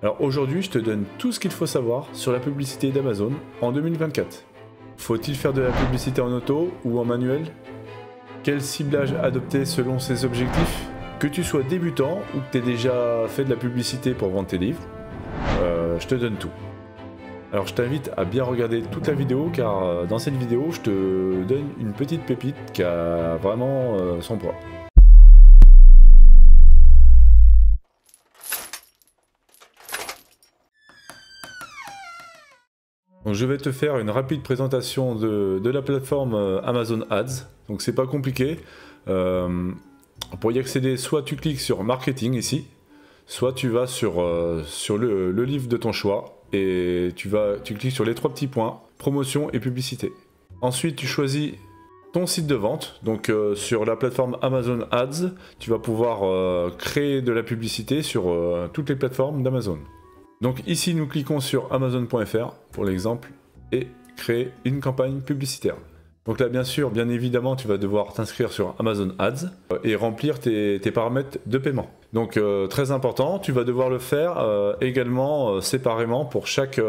Alors aujourd'hui, je te donne tout ce qu'il faut savoir sur la publicité d'Amazon en 2024. Faut-il faire de la publicité en auto ou en manuel? Quel ciblage adopter selon ses objectifs? Que tu sois débutant ou que tu aies déjà fait de la publicité pour vendre tes livres, je te donne tout. Alors je t'invite à bien regarder toute la vidéo car dans cette vidéo, je te donne une petite pépite qui a vraiment son poids. Donc je vais te faire une rapide présentation de la plateforme Amazon Ads. Donc c'est pas compliqué. Pour y accéder, soit tu cliques sur Marketing ici, soit tu vas sur le livre de ton choix et tu cliques sur les trois petits points, promotion et publicité. Ensuite tu choisis ton site de vente. Donc sur la plateforme Amazon Ads, tu vas pouvoir créer de la publicité sur toutes les plateformes d'Amazon. Donc ici nous cliquons sur Amazon.fr pour l'exemple et créer une campagne publicitaire. Donc là bien évidemment tu vas devoir t'inscrire sur Amazon Ads et remplir tes paramètres de paiement. Donc très important, tu vas devoir le faire également séparément pour chaque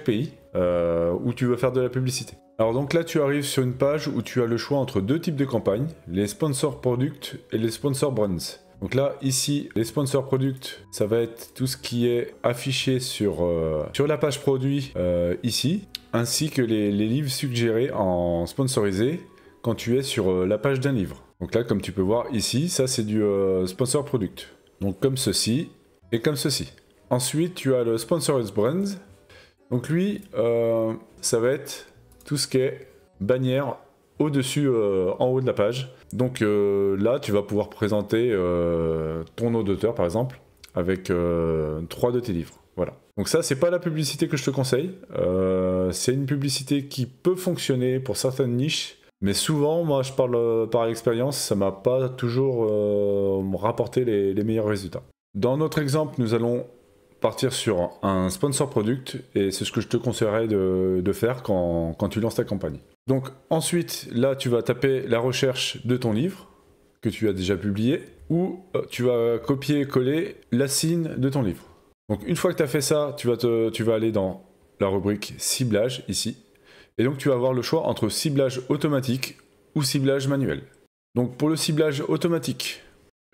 pays où tu veux faire de la publicité. Alors donc là tu arrives sur une page où tu as le choix entre deux types de campagnes, les sponsor products et les sponsor brands. Donc là, ici, les sponsors products, ça va être tout ce qui est affiché sur la page produit ici, ainsi que les livres suggérés en sponsorisé quand tu es sur la page d'un livre. Donc là, comme tu peux voir ici, ça c'est du sponsor product. Donc comme ceci et comme ceci. Ensuite, tu as le sponsorized brands. Donc lui, ça va être tout ce qui est bannière au-dessus, en haut de la page. Donc là, tu vas pouvoir présenter ton nom d'auteur, par exemple, avec 3 de tes livres. Voilà. Donc ça, c'est pas la publicité que je te conseille. C'est une publicité qui peut fonctionner pour certaines niches, mais souvent, moi, je parle par expérience, ça m'a pas toujours rapporté les meilleurs résultats. Dans notre exemple, nous allons partir sur un sponsor product, et c'est ce que je te conseillerais de faire quand tu lances ta campagne. Donc ensuite, là tu vas taper la recherche de ton livre que tu as déjà publié, ou tu vas copier-coller la signe de ton livre. Donc une fois que tu as fait ça, tu vas aller dans la rubrique ciblage ici, et donc tu vas avoir le choix entre ciblage automatique ou ciblage manuel. Donc pour le ciblage automatique,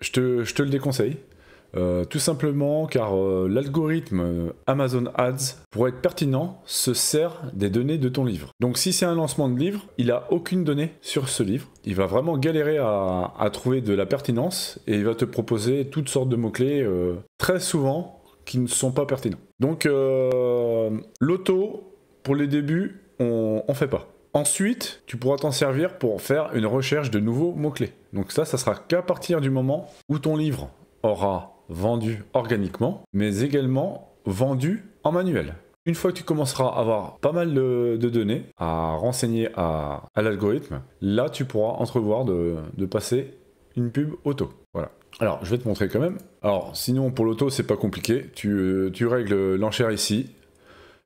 je te le déconseille. Tout simplement car l'algorithme Amazon Ads, pour être pertinent, se sert des données de ton livre. Donc si c'est un lancement de livre, il n'a aucune donnée sur ce livre. Il va vraiment galérer à trouver de la pertinence et il va te proposer toutes sortes de mots-clés très souvent qui ne sont pas pertinents. Donc l'auto, pour les débuts, on ne fait pas. Ensuite, tu pourras t'en servir pour faire une recherche de nouveaux mots-clés. Donc ça sera qu'à partir du moment où ton livre aura vendu organiquement, mais également vendu en manuel. Une fois que tu commenceras à avoir pas mal de données à renseigner à l'algorithme, là tu pourras entrevoir de passer une pub auto. Voilà. Alors je vais te montrer quand même. Alors sinon pour l'auto c'est pas compliqué, tu règles l'enchère ici.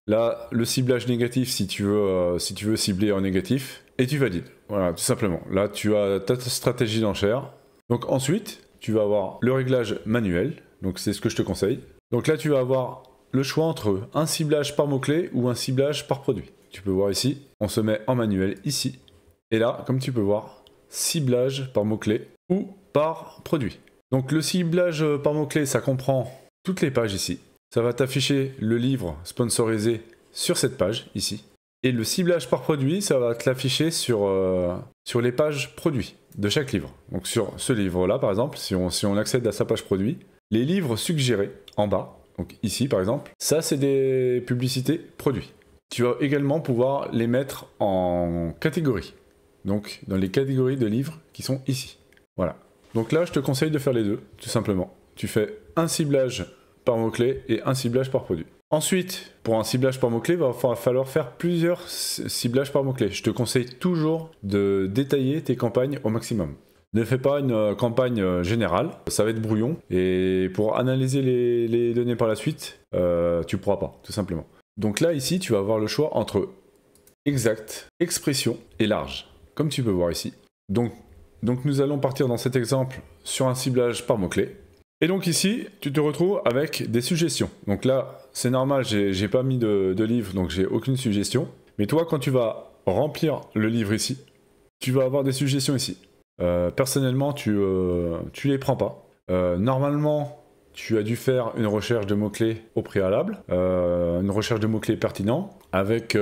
Là le ciblage négatif si tu veux cibler en négatif et tu valides. Voilà tout simplement. Là tu as ta stratégie d'enchère. Donc ensuite tu vas avoir le réglage manuel, donc c'est ce que je te conseille. Donc là, tu vas avoir le choix entre un ciblage par mot-clé ou un ciblage par produit. Tu peux voir ici, on se met en manuel ici. Et là, comme tu peux voir, ciblage par mot-clé ou par produit. Donc le ciblage par mot-clé, ça comprend toutes les pages ici. Ça va t'afficher le livre sponsorisé sur cette page ici. Et le ciblage par produit, ça va te l'afficher sur les pages produits de chaque livre. Donc sur ce livre-là, par exemple, si on accède à sa page produit, les livres suggérés en bas, donc ici par exemple, ça c'est des publicités produits. Tu vas également pouvoir les mettre en catégorie. Donc dans les catégories de livres qui sont ici. Voilà. Donc là, je te conseille de faire les deux, tout simplement. Tu fais un ciblage par mot-clé et un ciblage par produit. Ensuite, pour un ciblage par mot-clé, il va falloir faire plusieurs ciblages par mot-clé. Je te conseille toujours de détailler tes campagnes au maximum. Ne fais pas une campagne générale, ça va être brouillon. Et pour analyser les données par la suite, tu ne pourras pas, tout simplement. Donc là, ici, tu vas avoir le choix entre exact, expression et large, comme tu peux voir ici. Donc nous allons partir dans cet exemple sur un ciblage par mot-clé. Et donc ici, tu te retrouves avec des suggestions. Donc là, c'est normal, j'ai pas mis de livre, donc j'ai aucune suggestion. Mais toi, quand tu vas remplir le livre ici, tu vas avoir des suggestions ici. Personnellement, tu les prends pas. Normalement, tu as dû faire une recherche de mots-clés au préalable, une recherche de mots-clés pertinents, avec,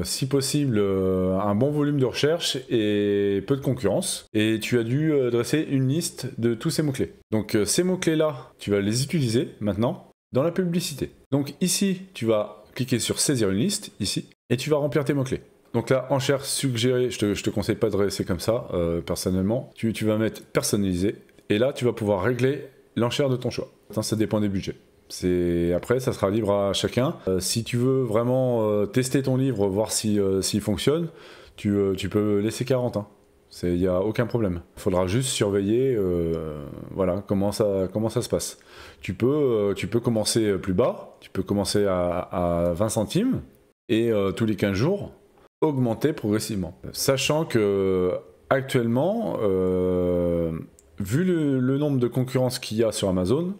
si possible, un bon volume de recherche et peu de concurrence. Et tu as dû dresser une liste de tous ces mots-clés. Donc ces mots-clés-là, tu vas les utiliser maintenant dans la publicité. Donc ici, tu vas cliquer sur saisir une liste, ici, et tu vas remplir tes mots-clés. Donc là, enchère suggérée, je te conseille pas de dresser comme ça, personnellement. Tu vas mettre personnalisé, et là, tu vas pouvoir régler l'enchère de ton choix. Ça dépend des budgets. Après, ça sera libre à chacun. Si tu veux vraiment tester ton livre, voir s'il fonctionne, tu peux laisser 40. Il n'y a aucun problème. Il faudra juste surveiller voilà, comment ça se passe. Tu peux commencer plus bas, tu peux commencer à 20 centimes, et tous les 15 jours, augmenter progressivement. Sachant que actuellement, vu le nombre de concurrences qu'il y a sur Amazon,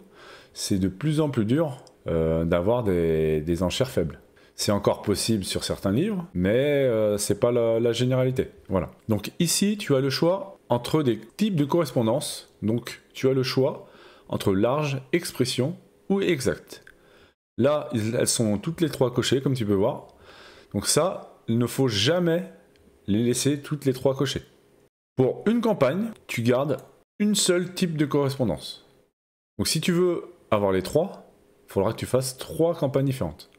c'est de plus en plus dur d'avoir des enchères faibles. C'est encore possible sur certains livres, mais c'est pas la généralité. Voilà. Donc ici, tu as le choix entre des types de correspondances. Donc tu as le choix entre large, expression ou exact. Là, elles sont toutes les trois cochées, comme tu peux voir. Donc ça, il ne faut jamais les laisser toutes les trois cochées. Pour une campagne, tu gardes une seule type de correspondance. Donc si tu veux avoir les trois, il faudra que tu fasses 3 campagnes différentes.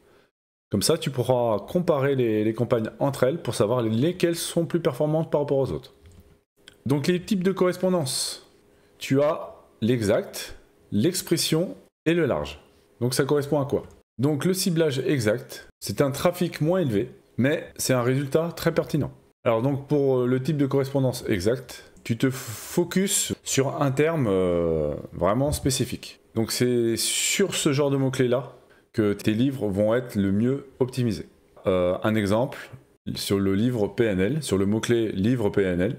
Comme ça, tu pourras comparer les campagnes entre elles pour savoir lesquelles sont plus performantes par rapport aux autres. Donc les types de correspondance, tu as l'exact, l'expression et le large. Donc ça correspond à quoi? Donc le ciblage exact, c'est un trafic moins élevé, mais c'est un résultat très pertinent. Alors donc pour le type de correspondance exact, tu te focuses sur un terme vraiment spécifique. Donc c'est sur ce genre de mots-clés là que tes livres vont être le mieux optimisés. Un exemple, sur le livre PNL, sur le mot-clé livre PNL.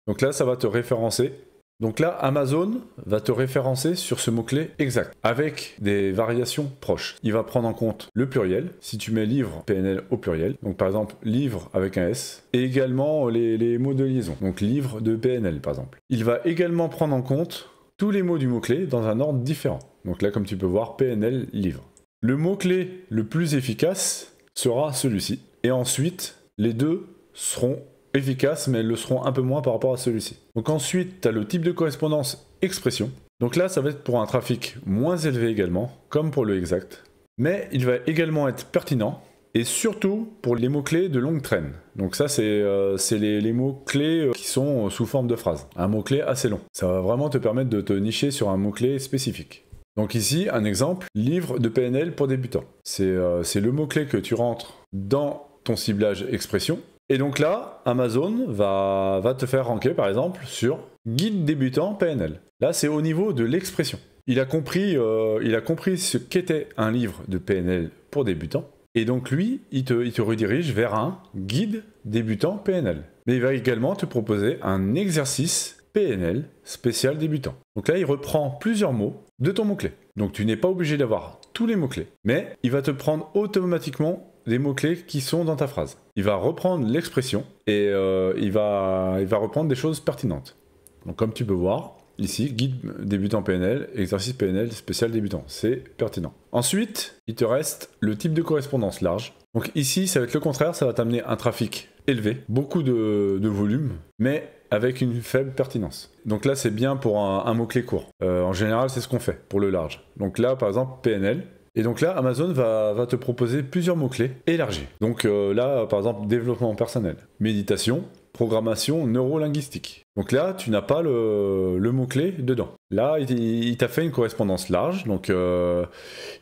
Donc là, ça va te référencer. Donc là, Amazon va te référencer sur ce mot-clé exact, avec des variations proches. Il va prendre en compte le pluriel, si tu mets livre PNL au pluriel, donc par exemple livre avec un S, et également les mots de liaison, donc livre de PNL par exemple. Il va également prendre en compte tous les mots du mot-clé dans un ordre différent. Donc là, comme tu peux voir, PNL, livre. Le mot-clé le plus efficace sera celui-ci, et ensuite, les deux seront efficaces, mais elles le seront un peu moins par rapport à celui-ci. Donc ensuite, tu as le type de correspondance expression. Donc là, ça va être pour un trafic moins élevé également, comme pour le exact. Mais il va également être pertinent, et surtout pour les mots-clés de longue traîne. Donc ça, c'est les mots-clés qui sont sous forme de phrase. Un mot-clé assez long. Ça va vraiment te permettre de te nicher sur un mot-clé spécifique. Donc ici, un exemple, livre de PNL pour débutants. C'est le mot-clé que tu rentres dans ton ciblage expression. Et donc là, Amazon va te faire ranker par exemple sur guide débutant PNL. Là, c'est au niveau de l'expression. Il a compris ce qu'était un livre de PNL pour débutants. Et donc lui, il te redirige vers un guide débutant PNL. Mais il va également te proposer un exercice PNL spécial débutant. Donc là, il reprend plusieurs mots de ton mot-clé. Donc tu n'es pas obligé d'avoir tous les mots-clés. Mais il va te prendre automatiquement des mots-clés qui sont dans ta phrase. Il va reprendre l'expression et il va reprendre des choses pertinentes. Donc comme tu peux voir, ici, guide débutant PNL, exercice PNL spécial débutant. C'est pertinent. Ensuite, il te reste le type de correspondance large. Donc ici, ça va être le contraire, ça va t'amener un trafic élevé, beaucoup de volume, mais avec une faible pertinence. Donc là, c'est bien pour un mot-clé court. En général, c'est ce qu'on fait pour le large. Donc là, par exemple, PNL. Et donc là, Amazon va te proposer plusieurs mots-clés élargis. Donc là, par exemple, développement personnel, méditation, programmation neurolinguistique. Donc là, tu n'as pas le mot-clé dedans. Là, il t'a fait une correspondance large, donc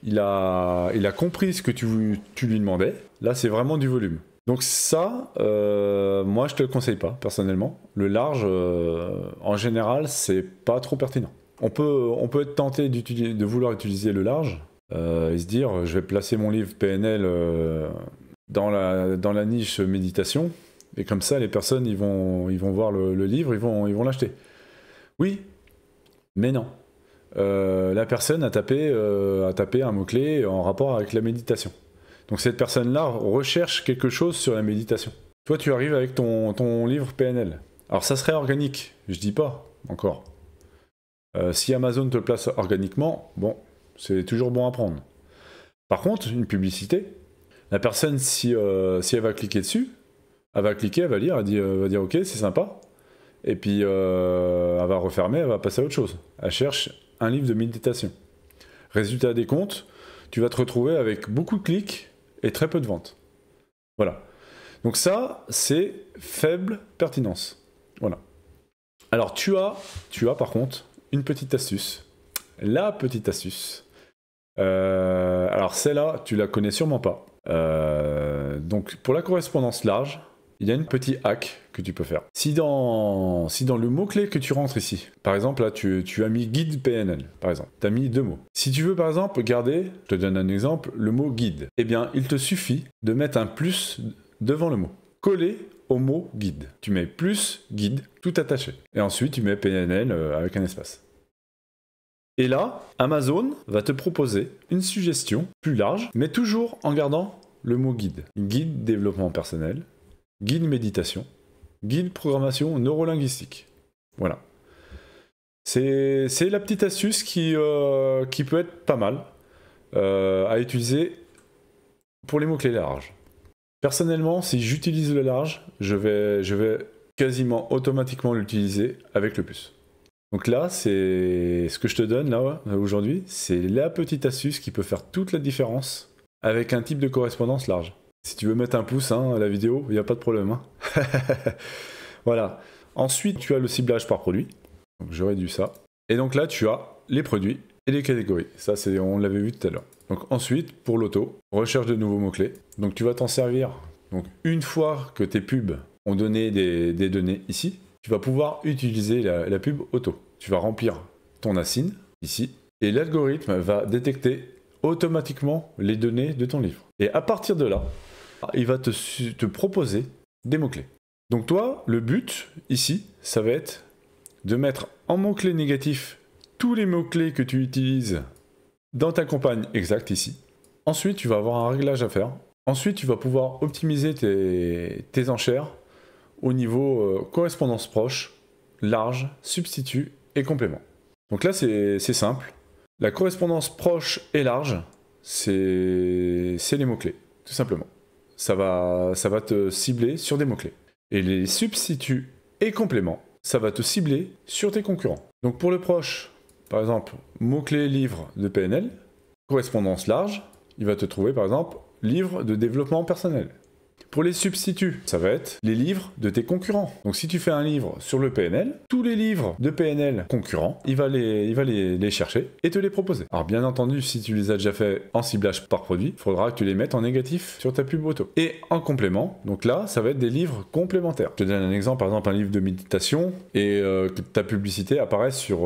il a compris ce que tu lui demandais. Là, c'est vraiment du volume. Donc ça, moi, je te le conseille pas, personnellement. Le large, en général, c'est pas trop pertinent. On peut être tenté de vouloir utiliser le large, et se dire je vais placer mon livre PNL dans la niche méditation, et comme ça les personnes ils vont voir le livre, ils vont l'acheter. Oui, mais non. la personne a tapé un mot-clé en rapport avec la méditation. Donc cette personne-là recherche quelque chose sur la méditation. Toi, tu arrives avec ton livre PNL. Alors ça serait organique, je dis pas encore. Si Amazon te le place organiquement, bon, c'est toujours bon à prendre. Par contre, une publicité, la personne, si elle va cliquer dessus, elle va cliquer, elle va lire, elle va dire ok, c'est sympa. Et puis elle va refermer, elle va passer à autre chose. Elle cherche un livre de méditation. Résultat des comptes, tu vas te retrouver avec beaucoup de clics et très peu de ventes. Voilà. Donc ça, c'est faible pertinence. Voilà. Alors tu as par contre une petite astuce. La petite astuce. Alors celle-là, tu la connais sûrement pas. Donc pour la correspondance large, il y a une petite hack que tu peux faire. Si dans le mot-clé que tu rentres ici, par exemple là tu as mis guide PNL, par exemple, tu as mis 2 mots. Si tu veux par exemple garder, je te donne un exemple, le mot guide, eh bien il te suffit de mettre un plus devant le mot, collé au mot guide. Tu mets plus guide, tout attaché. Et ensuite tu mets PNL avec un espace. Et là, Amazon va te proposer une suggestion plus large, mais toujours en gardant le mot guide. Guide développement personnel, guide méditation, guide programmation neurolinguistique. Voilà. C'est la petite astuce qui peut être pas mal à utiliser pour les mots-clés larges. Personnellement, si j'utilise le large, je vais quasiment automatiquement l'utiliser avec le plus. Donc là, c'est ce que je te donne là aujourd'hui, c'est la petite astuce qui peut faire toute la différence avec un type de correspondance large. Si tu veux mettre un pouce à la vidéo, il n'y a pas de problème. Voilà. Ensuite, tu as le ciblage par produit. Donc je réduis ça. Et donc là, tu as les produits et les catégories. Ça, on l'avait vu tout à l'heure. Donc ensuite, pour l'auto, recherche de nouveaux mots-clés. Donc tu vas t'en servir. Donc une fois que tes pubs ont donné des données ici, tu vas pouvoir utiliser la pub auto. Tu vas remplir ton ASIN ici et l'algorithme va détecter automatiquement les données de ton livre. Et à partir de là, il va te proposer des mots-clés. Donc toi, le but ici, ça va être de mettre en mots-clés négatifs tous les mots-clés que tu utilises dans ta campagne exacte ici. Ensuite, tu vas avoir un réglage à faire. Ensuite, tu vas pouvoir optimiser tes enchères au niveau correspondance proche, large, substitut et complément. Donc là, c'est simple. La correspondance proche et large, c'est les mots-clés, tout simplement. Ça va te cibler sur des mots-clés. Et les substituts et compléments, ça va te cibler sur tes concurrents. Donc pour le proche, par exemple, mots-clés livre de PNL, correspondance large, il va te trouver par exemple livre de développement personnel. Pour les substituts, ça va être les livres de tes concurrents. Donc si tu fais un livre sur le PNL, tous les livres de PNL concurrents, il va les chercher et te les proposer. Alors bien entendu, si tu les as déjà fait en ciblage par produit, il faudra que tu les mettes en négatif sur ta pub auto. Et en complément, donc là, ça va être des livres complémentaires. Je te donne un exemple, par exemple un livre de méditation et que ta publicité apparaisse sur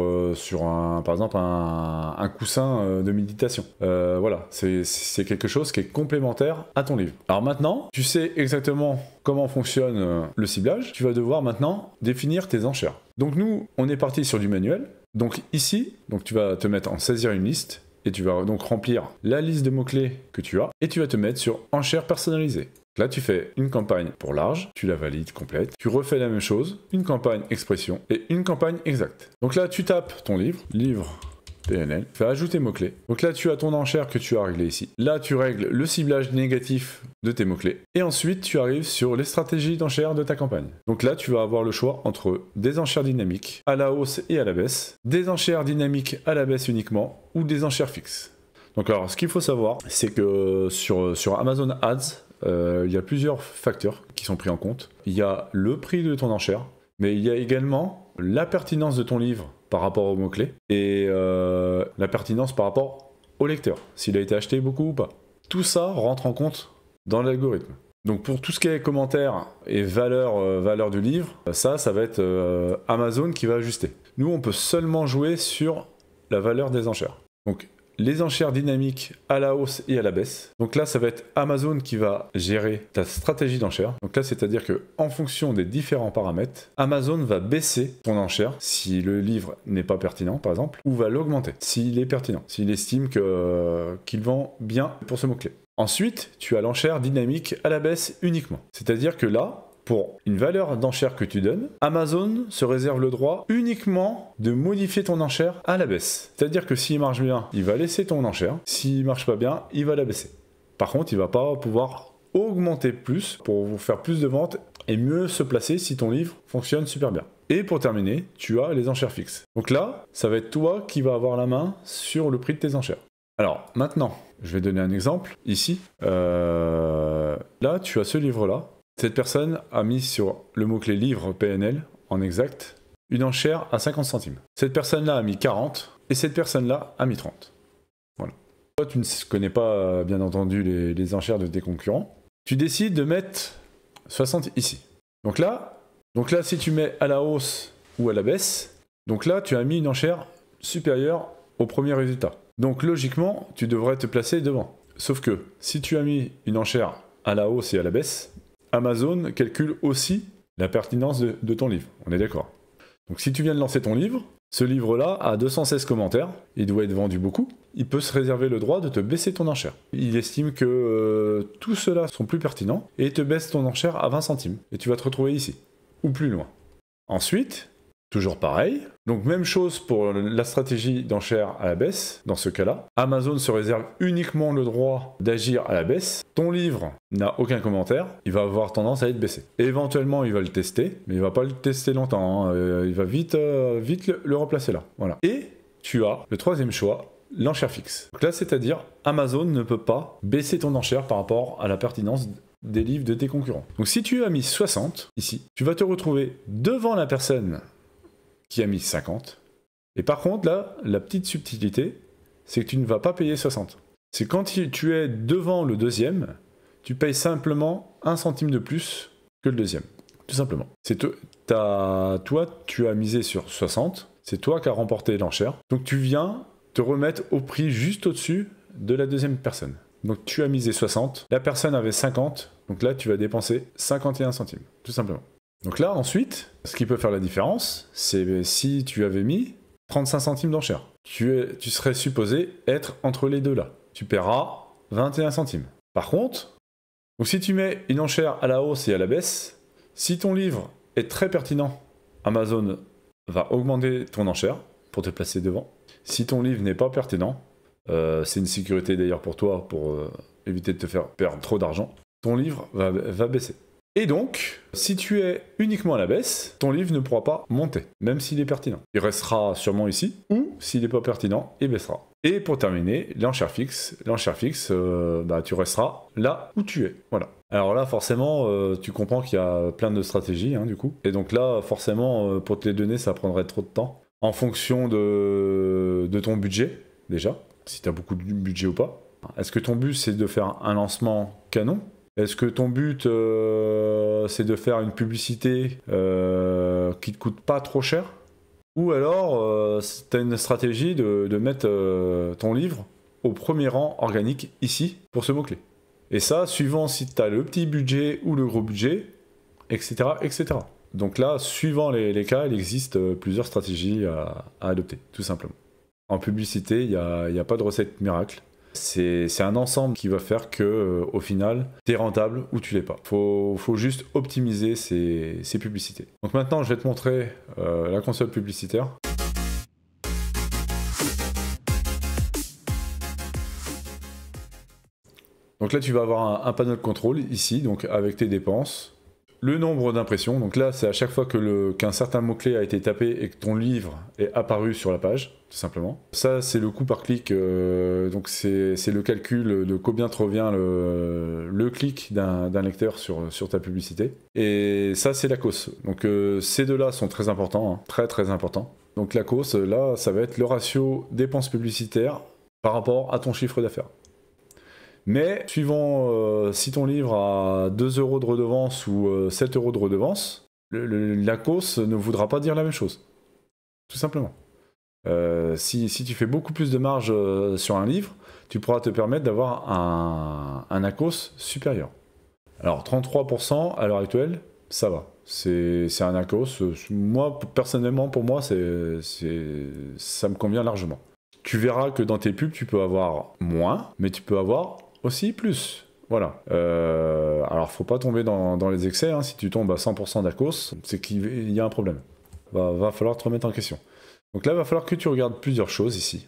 par exemple un coussin de méditation. Voilà, c'est quelque chose qui est complémentaire à ton livre. Alors maintenant, tu sais exactement comment fonctionne le ciblage, tu vas devoir maintenant définir tes enchères. Donc nous, on est parti sur du manuel. Donc ici, tu vas te mettre en saisir une liste et tu vas donc remplir la liste de mots-clés que tu as et tu vas te mettre sur enchères personnalisées. Là, tu fais une campagne pour large, tu la valides complète, tu refais la même chose, une campagne expression et une campagne exacte. Donc là, tu tapes ton livre PNL, fais ajouter mots-clés. Donc là, tu as ton enchère que tu as réglé ici. Là, tu règles le ciblage négatif de tes mots-clés. Et ensuite, tu arrives sur les stratégies d'enchères de ta campagne. Donc là, tu vas avoir le choix entre des enchères dynamiques à la hausse et à la baisse, des enchères dynamiques à la baisse uniquement, ou des enchères fixes. Donc alors, ce qu'il faut savoir, c'est que sur Amazon Ads, il y a plusieurs facteurs qui sont pris en compte. Il y a le prix de ton enchère, mais il y a également la pertinence de ton livre par rapport aux mots-clés et la pertinence par rapport au lecteur, s'il a été acheté beaucoup ou pas. Tout ça rentre en compte dans l'algorithme. Donc pour tout ce qui est commentaires et valeur du livre, ça va être Amazon qui va ajuster. Nous, on peut seulement jouer sur la valeur des enchères. Donc les enchères dynamiques à la hausse et à la baisse. Donc là, ça va être Amazon qui va gérer ta stratégie d'enchère. Donc là, c'est-à-dire que en fonction des différents paramètres, Amazon va baisser ton enchère si le livre n'est pas pertinent, par exemple, ou va l'augmenter s'il est pertinent, s'il estime qu'il vend bien pour ce mot-clé. Ensuite, tu as l'enchère dynamique à la baisse uniquement. C'est-à-dire que là, pour une valeur d'enchère que tu donnes, Amazon se réserve le droit uniquement de modifier ton enchère à la baisse. C'est-à-dire que s'il marche bien, il va laisser ton enchère. S'il marche pas bien, il va la baisser. Par contre, il va pas pouvoir augmenter plus pour vous faire plus de ventes et mieux se placer si ton livre fonctionne super bien. Et pour terminer, tu as les enchères fixes. Donc là, ça va être toi qui vas avoir la main sur le prix de tes enchères. Alors maintenant, je vais donner un exemple ici. Là, tu as ce livre-là. Cette personne a mis sur le mot-clé livre PNL, en exact, une enchère à 50 centimes. Cette personne-là a mis 40 et cette personne-là a mis 30. Voilà. Toi, tu ne connais pas, bien entendu, les enchères de tes concurrents. Tu décides de mettre 60 ici. Donc là, si tu mets à la hausse ou à la baisse, donc là, tu as mis une enchère supérieure au premier résultat. Donc logiquement, tu devrais te placer devant. Sauf que si tu as mis une enchère à la hausse et à la baisse, Amazon calcule aussi la pertinence de ton livre. On est d'accord. Donc si tu viens de lancer ton livre, ce livre-là a 216 commentaires, il doit être vendu beaucoup, il peut se réserver le droit de te baisser ton enchère. Il estime que tout cela sont plus pertinents et te baisse ton enchère à 20 centimes. Et tu vas te retrouver ici, ou plus loin. Ensuite, toujours pareil, donc même chose pour la stratégie d'enchère à la baisse, dans ce cas-là. Amazon se réserve uniquement le droit d'agir à la baisse. Ton livre n'a aucun commentaire, il va avoir tendance à être baissé. Éventuellement, il va le tester, mais il va pas le tester longtemps, hein. Il va vite le remplacer là. Voilà. Et tu as le troisième choix, l'enchère fixe. Donc là, c'est-à-dire, Amazon ne peut pas baisser ton enchère par rapport à la pertinence des livres de tes concurrents. Donc si tu as mis 60, ici, tu vas te retrouver devant la personne qui a mis 50. Et par contre, là, la petite subtilité, c'est que tu ne vas pas payer 60. C'est quand tu es devant le deuxième, tu payes simplement 1 centime de plus que le deuxième. Tout simplement. Toi, tu as misé sur 60, c'est toi qui as remporté l'enchère. Donc tu viens te remettre au prix juste au-dessus de la deuxième personne. Donc tu as misé 60, la personne avait 50, donc là tu vas dépenser 51 centimes, tout simplement. Donc là, ensuite, ce qui peut faire la différence, c'est si tu avais mis 35 centimes d'enchère. Tu serais supposé être entre les deux là. Tu paieras 21 centimes. Par contre, donc si tu mets une enchère à la hausse et à la baisse, si ton livre est très pertinent, Amazon va augmenter ton enchère pour te placer devant. Si ton livre n'est pas pertinent, c'est une sécurité d'ailleurs pour toi, pour éviter de te faire perdre trop d'argent, ton livre va baisser. Et donc, si tu es uniquement à la baisse, ton livre ne pourra pas monter, même s'il est pertinent. Il restera sûrement ici, ou s'il n'est pas pertinent, il baissera. Et pour terminer, l'enchère fixe, tu resteras là où tu es. Voilà. Alors là, forcément, tu comprends qu'il y a plein de stratégies, hein, du coup. Et donc là, forcément, pour te les donner, ça prendrait trop de temps. En fonction de ton budget, déjà, si tu as beaucoup de budget ou pas. Est-ce que ton but, c'est de faire un lancement canon ? Est-ce que ton but, c'est de faire une publicité qui ne te coûte pas trop cher ? Ou alors, tu as une stratégie de mettre ton livre au premier rang organique ici, pour ce mot-clé. Et ça, suivant si tu as le petit budget ou le gros budget, etc. etc. Donc là, suivant les cas, il existe plusieurs stratégies à adopter, tout simplement. En publicité, il n'y a pas de recette miracle. C'est un ensemble qui va faire que, au final, tu es rentable ou tu l'es pas. Faut juste optimiser ces publicités. Donc maintenant, je vais te montrer la console publicitaire. Donc là, tu vas avoir un panneau de contrôle ici, donc avec tes dépenses. Le nombre d'impressions, donc là c'est à chaque fois qu'un certain mot-clé a été tapé et que ton livre est apparu sur la page, tout simplement. Ça c'est le coût par clic, donc c'est le calcul de combien te revient le clic d'un lecteur sur ta publicité. Et ça c'est la COS. Donc ces deux-là sont très importants, hein, très très importants. Donc la COS, là ça va être le ratio dépenses publicitaires par rapport à ton chiffre d'affaires. Mais suivant si ton livre a 2 € de redevance ou 7 € de redevance, la COS ne voudra pas dire la même chose. Tout simplement. Si tu fais beaucoup plus de marge sur un livre, tu pourras te permettre d'avoir un ACOS supérieur. Alors 33% à l'heure actuelle, ça va. C'est un ACOS. Moi, personnellement, pour moi, ça me convient largement. Tu verras que dans tes pubs, tu peux avoir moins, mais tu peux avoir aussi plus. Voilà. Alors, faut pas tomber dans les excès. Hein. Si tu tombes à 100% d'ACOS, c'est qu'il y a un problème. Va falloir te remettre en question. Donc là, il va falloir que tu regardes plusieurs choses ici.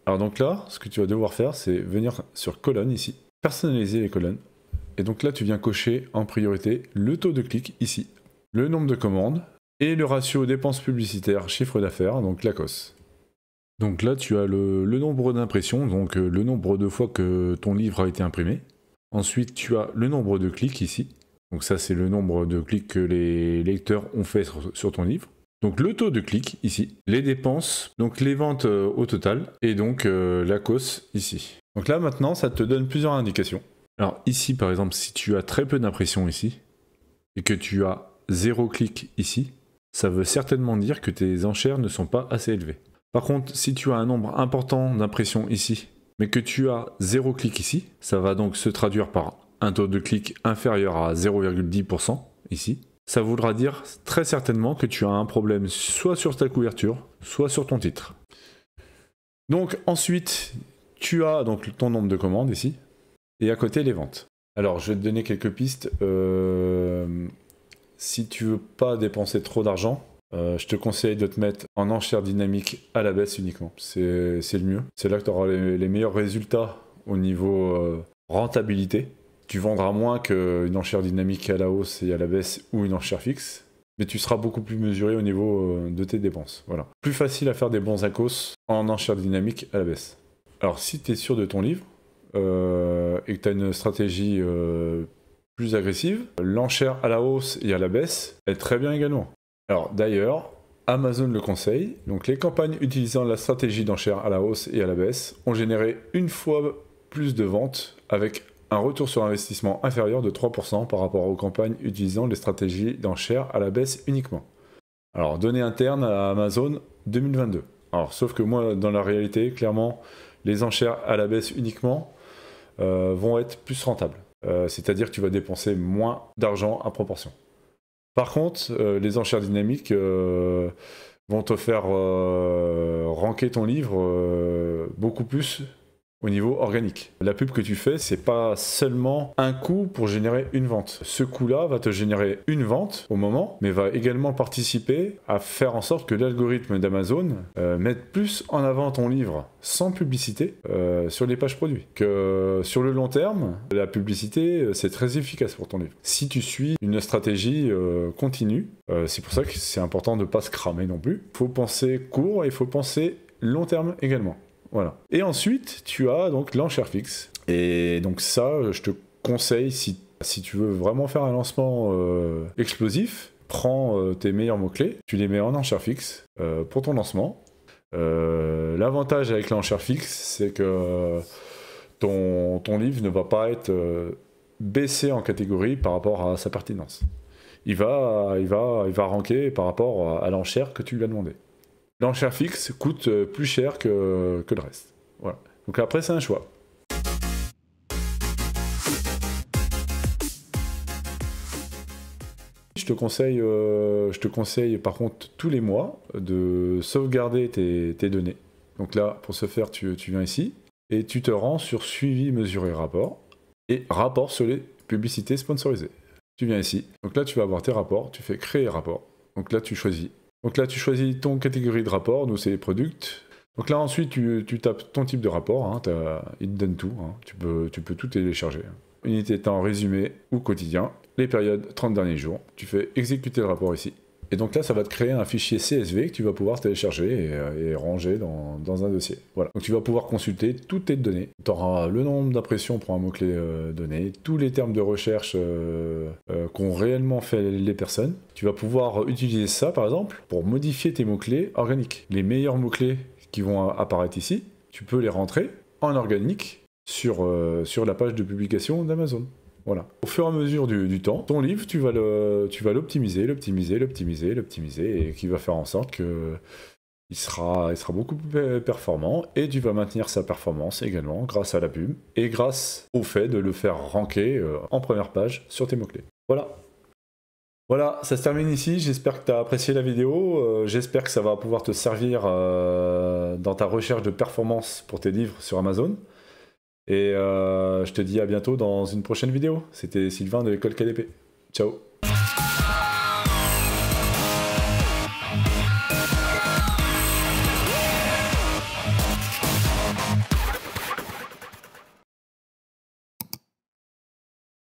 Alors donc là, ce que tu vas devoir faire, c'est venir sur colonne ici, personnaliser les colonnes. Et donc là, tu viens cocher en priorité le taux de clic ici, le nombre de commandes et le ratio dépenses publicitaires chiffre d'affaires, donc l'ACOS. Donc là, tu as le nombre d'impressions, donc le nombre de fois que ton livre a été imprimé. Ensuite, tu as le nombre de clics ici. Donc ça, c'est le nombre de clics que les lecteurs ont fait sur ton livre. Donc le taux de clic ici, les dépenses, donc les ventes au total, et donc l'ACOS ici. Donc là maintenant, ça te donne plusieurs indications. Alors ici par exemple, si tu as très peu d'impressions ici, et que tu as 0 clic ici, ça veut certainement dire que tes enchères ne sont pas assez élevées. Par contre, si tu as un nombre important d'impressions ici, mais que tu as 0 clic ici, ça va donc se traduire par un taux de clic inférieur à 0,10% ici. Ça voudra dire très certainement que tu as un problème soit sur ta couverture, soit sur ton titre. Donc ensuite, tu as donc ton nombre de commandes ici, et à côté les ventes. Alors je vais te donner quelques pistes. Si tu veux pas dépenser trop d'argent, je te conseille de te mettre en enchère dynamique à la baisse uniquement. C'est le mieux. C'est là que tu auras les meilleurs résultats au niveau rentabilité. Tu vendras moins qu'une enchère dynamique à la hausse et à la baisse ou une enchère fixe, mais tu seras beaucoup plus mesuré au niveau de tes dépenses. Voilà. Plus facile à faire des bons ACOS en enchère dynamique à la baisse. Alors si tu es sûr de ton livre et que tu as une stratégie plus agressive, l'enchère à la hausse et à la baisse est très bien également. Alors d'ailleurs, Amazon le conseille, donc les campagnes utilisant la stratégie d'enchère à la hausse et à la baisse ont généré une fois plus de ventes avec un retour sur investissement inférieur de 3% par rapport aux campagnes utilisant les stratégies d'enchère à la baisse uniquement. Alors, données internes à Amazon 2022. Alors, sauf que moi, dans la réalité, clairement, les enchères à la baisse uniquement vont être plus rentables. C'est-à-dire que tu vas dépenser moins d'argent à proportion. Par contre, les enchères dynamiques vont te faire ranker ton livre beaucoup plus au niveau organique. La pub que tu fais, c'est pas seulement un coût pour générer une vente. Ce coût-là va te générer une vente au moment, mais va également participer à faire en sorte que l'algorithme d'Amazon mette plus en avant ton livre sans publicité sur les pages produits. Que sur le long terme, la publicité, c'est très efficace pour ton livre. Si tu suis une stratégie continue, c'est pour ça que c'est important de ne pas se cramer non plus. Il faut penser court et il faut penser long terme également. Voilà. Et ensuite, tu as donc l'enchère fixe. Et donc ça, je te conseille, si tu veux vraiment faire un lancement explosif, prends tes meilleurs mots-clés, tu les mets en enchère fixe pour ton lancement. L'avantage avec l'enchère fixe, c'est que ton livre ne va pas être baissé en catégorie par rapport à sa pertinence. Il va ranker par rapport à l'enchère que tu lui as demandé. L'enchère fixe coûte plus cher que le reste. Voilà. Donc après, c'est un choix. Je te conseille par contre tous les mois de sauvegarder tes données. Donc là, pour ce faire, tu viens ici et tu te rends sur suivi, mesurer, rapport et rapport sur les publicités sponsorisées. Tu viens ici. Donc là, tu vas avoir tes rapports. Tu fais créer rapport. Donc là, tu choisis. Donc là, tu choisis ton catégorie de rapport, nous c'est les products. Donc là, ensuite, tu tapes ton type de rapport, hein, il te donne tout, hein, tu peux tout télécharger. Unité de temps résumé ou quotidien, les périodes 30 derniers jours, tu fais exécuter le rapport ici. Et donc là, ça va te créer un fichier CSV que tu vas pouvoir télécharger et ranger dans un dossier. Voilà. Donc tu vas pouvoir consulter toutes tes données. Tu auras le nombre d'impressions pour un mot-clé donné, tous les termes de recherche qu'ont réellement fait les personnes. Tu vas pouvoir utiliser ça, par exemple, pour modifier tes mots-clés organiques. Les meilleurs mots-clés qui vont apparaître ici, tu peux les rentrer en organique sur la page de publication d'Amazon. Voilà. Au fur et à mesure du temps, ton livre, tu vas l'optimiser, et qui va faire en sorte que il sera beaucoup plus performant et tu vas maintenir sa performance également grâce à la pub et grâce au fait de le faire ranker en première page sur tes mots-clés. Voilà. Voilà, ça se termine ici. J'espère que tu as apprécié la vidéo. J'espère que ça va pouvoir te servir dans ta recherche de performance pour tes livres sur Amazon. Et je te dis à bientôt dans une prochaine vidéo. C'était Sylvain de l'école KDP. Ciao.